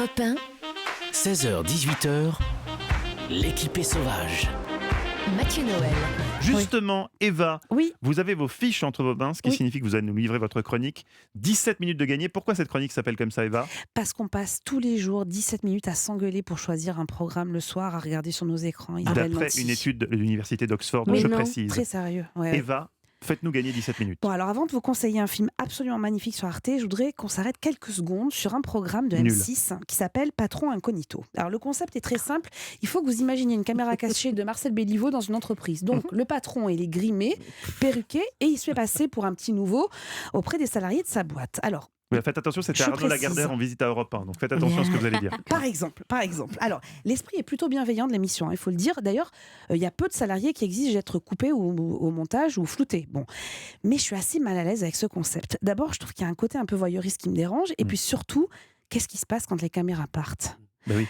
Europe 1, 16h-18h, l'équipe est sauvage. Mathieu Noël. Justement, Eva, Oui. vous avez vos fiches entre vos mains, ce qui Oui. signifie que vous allez nous livrer votre chronique. 17 minutes de gagner. Pourquoi cette chronique s'appelle comme ça, Eva ? Parce qu'on passe tous les jours 17 minutes à s'engueuler pour choisir un programme le soir à regarder sur nos écrans. Isabelle D'après Nanty. une étude de l'université d'Oxford, Oui, je non, précise. Très sérieux. Ouais. Eva, faites-nous gagner 17 minutes. Bon, alors avant de vous conseiller un film absolument magnifique sur Arte, je voudrais qu'on s'arrête quelques secondes sur un programme de Nul. M6 qui s'appelle Patron Incognito. Alors le concept est très simple, il faut que vous imaginiez une caméra cachée de Marcel Béliveau dans une entreprise. Donc le patron, il est grimé, perruqué et il se fait passer pour un petit nouveau auprès des salariés de sa boîte. Alors, Oui, faites attention, c'était Je Arnaud précise. Lagardère en visite à Europe 1, donc faites attention à ce que vous allez dire. par exemple. Alors, l'esprit est plutôt bienveillant de l'émission, hein, il faut le dire. D'ailleurs, il y a peu de salariés qui exigent d'être coupés au montage ou floutés. Bon, mais je suis assez mal à l'aise avec ce concept. D'abord, je trouve qu'il y a un côté un peu voyeuriste qui me dérange. Et puis surtout, qu'est-ce qui se passe quand les caméras partent ? Bah oui.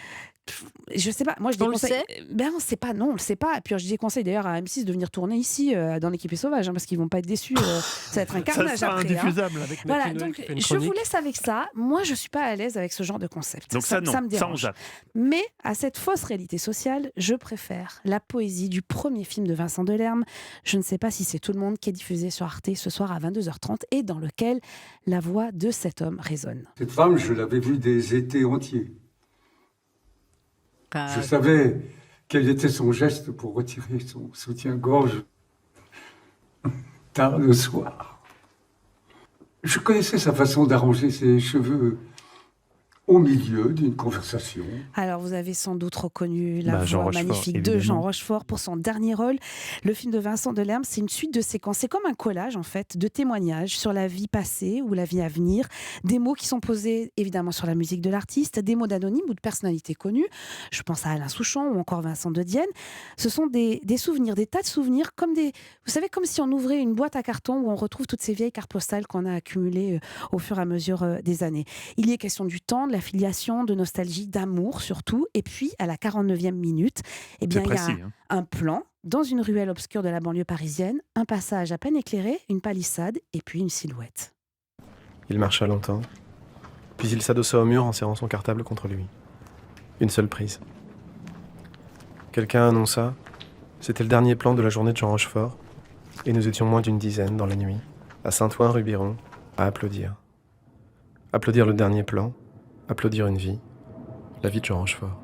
Je sais pas, moi je On le déconseille. Ben on sait pas, non, on le sait pas. Et puis je déconseille d'ailleurs à M6 de venir tourner ici dans l'équipe est sauvage, hein, parce qu'ils vont pas être déçus. Ça va être un Ça carnage sera après. hein. indifusable. Voilà, donc je vous laisse avec ça. Moi, je suis pas à l'aise avec ce genre de concept. Donc ça, non, me ça on dérange. zappe. Mais à cette fausse réalité sociale, je préfère la poésie du premier film de Vincent Delerme. Je ne sais pas si c'est tout le monde qui est diffusé sur Arte ce soir à 22h30 et dans lequel la voix de cet homme résonne. Cette femme, je l'avais vue des étés entiers. Je savais quel était son geste pour retirer son soutien-gorge tard le soir. Je connaissais sa façon d'arranger ses cheveux au milieu d'une conversation. Alors, vous avez sans doute reconnu la Jean voix Rochefort, magnifique de évidemment. Jean Rochefort pour son dernier rôle. Le film de Vincent Delerme, c'est une suite de séquences. C'est comme un collage, en fait, de témoignages sur la vie passée ou la vie à venir. Des mots qui sont posés, évidemment, sur la musique de l'artiste, des mots d'anonymes ou de personnalités connues. Je pense à Alain Souchon ou encore Vincent de Dienne. Ce sont des souvenirs, des tas de souvenirs, comme vous savez, comme si on ouvrait une boîte à carton où on retrouve toutes ces vieilles cartes postales qu'on a accumulées au fur et à mesure des années. Il y est question du temps, de la filiation, de nostalgie, d'amour surtout. Et puis, à la 49e minute, eh bien, C'est il y a précis. Hein. un plan dans une ruelle obscure de la banlieue parisienne, un passage à peine éclairé, une palissade et puis une silhouette. Il marcha longtemps, puis il s'adossa au mur en serrant son cartable contre lui. Une seule prise. Quelqu'un annonça, c'était le dernier plan de la journée de Jean Rochefort, et nous étions moins d'une dizaine dans la nuit, à Saint-Ouen-Rubiron, à applaudir. Applaudir le dernier plan, applaudir une vie, la vie de Jean Rochefort.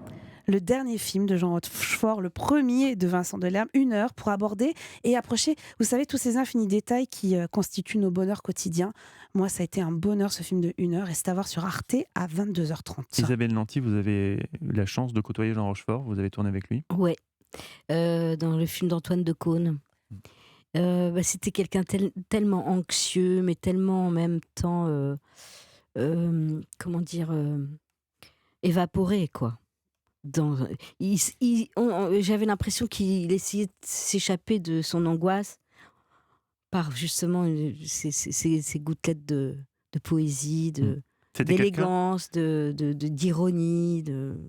Le dernier film de Jean Rochefort, le premier de Vincent Delerme, 1 heure pour aborder et approcher, vous savez, tous ces infinis détails qui constituent nos bonheurs quotidiens. Moi, ça a été un bonheur ce film de 1 heure et c'est à voir sur Arte à 22h30. Isabelle Nanty, vous avez eu la chance de côtoyer Jean Rochefort, vous avez tourné avec lui. Ouais, dans le film d'Antoine de Caunes. C'était quelqu'un tellement anxieux, mais tellement en même temps, évaporé, quoi. J'avais l'impression qu'il essayait de s'échapper de son angoisse par justement ces gouttelettes de poésie, C'était quelqu'un, d'élégance, d'ironie.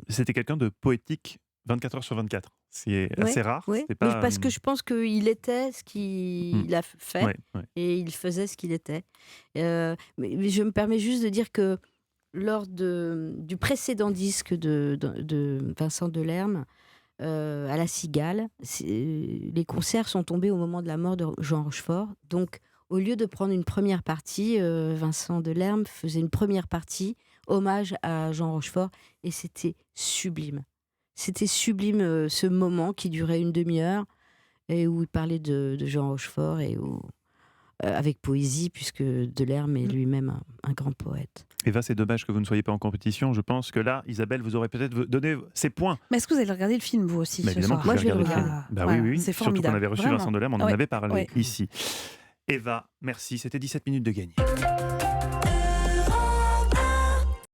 c'était quelqu'un de poétique 24 heures sur 24. C'est assez rare. Ouais. C'était pas, Mais parce que je pense qu'il était ce qu'il a fait ouais. et il faisait ce qu'il était. Mais je me permets juste de dire que lors du précédent disque de Vincent Delerme, à La Cigale, les concerts sont tombés au moment de la mort de Jean Rochefort. Donc, au lieu de prendre une première partie, Vincent Delerme faisait une première partie, hommage à Jean Rochefort, et c'était sublime. C'était sublime ce moment qui durait une demi-heure, et où il parlait de Jean Rochefort, et avec poésie, puisque Delerme est lui-même un grand poète. Eva, c'est dommage que vous ne soyez pas en compétition. Je pense que là, Isabelle, vous aurez peut-être donné ses points. Mais est-ce que vous allez regarder le film, vous aussi, Bah, ce évidemment soir? que Moi, vous je vais avez le regardé regarder. le film. Bah Voilà, oui, c'est surtout qu'on formidable. avait reçu Vraiment. Vincent Delerme, on en Ouais. avait parlé Ouais. ici. Eva, merci, c'était 17 minutes de gagner.